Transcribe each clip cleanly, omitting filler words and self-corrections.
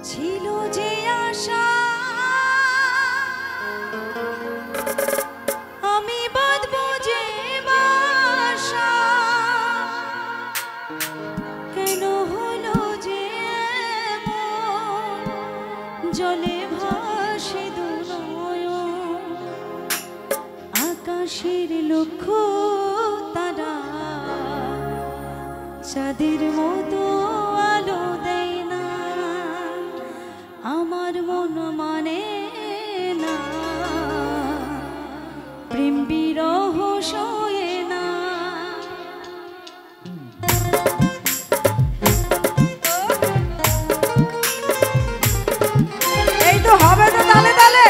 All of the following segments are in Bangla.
ছিল যে আশা আমি বাঁধবো যে বাসা, কেন হলো যে জলে ভাসে দু নয়ন, আকাশের লক্ষ্য তারা চাঁদের মতো আলো দেয় না, আমার মন মানে না প্রেম বিরহ সয়ে না। এই তো হবে তো তালে তালে।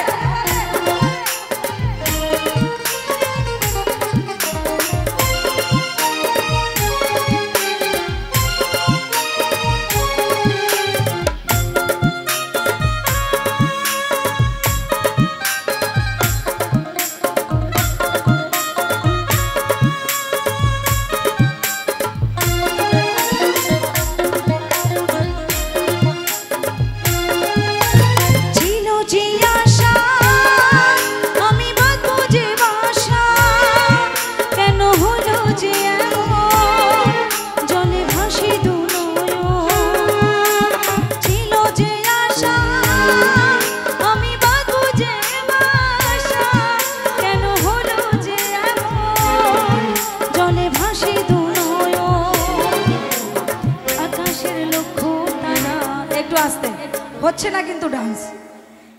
হচ্ছে না কিন্তু ডান্স,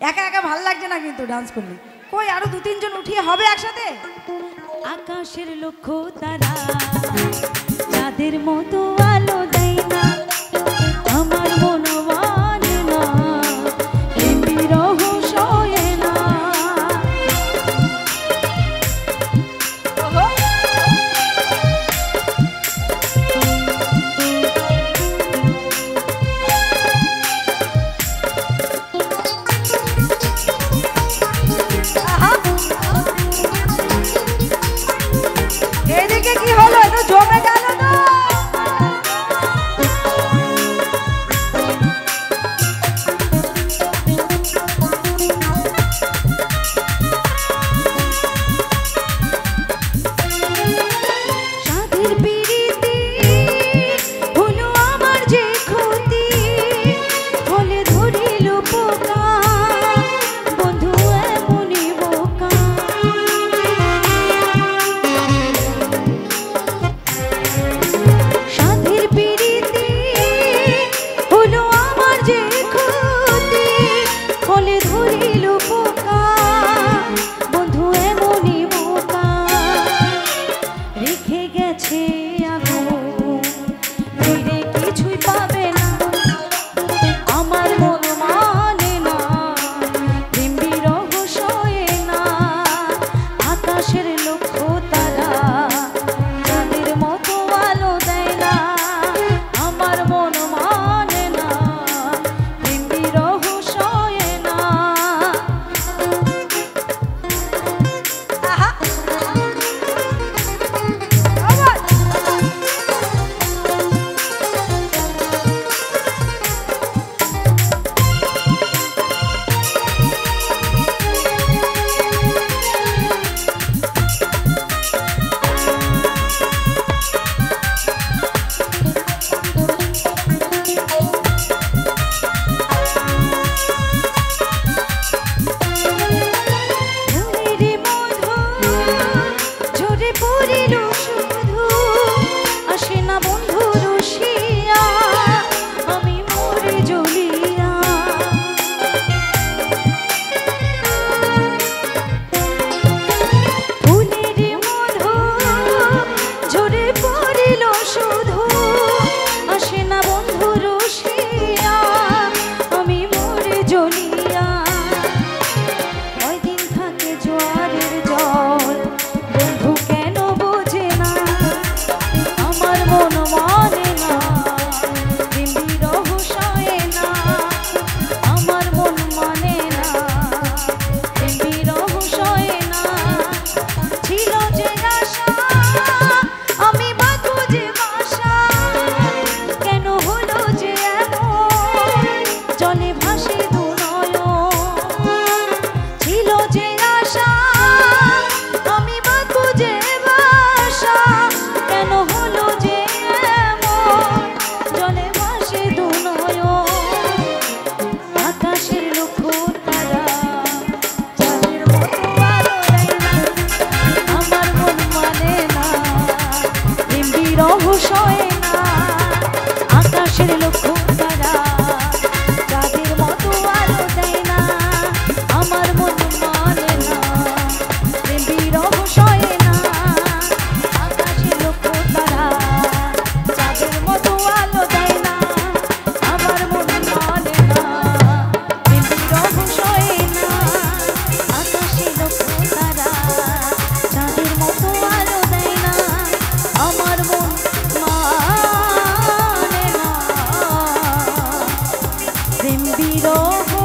একা একা ভালো লাগছে না কিন্তু ডান্স করলে। কই আরো দু তিনজন উঠিয়ে হবে একসাথে। আকাশের লক্ষ্য তারা যাদের মতো আলো দেয় না, আমার মন মানে না প্রেম বিরহ সয়ে না। এদিকে কি হলো, এটা জমে গেল না। বিরহ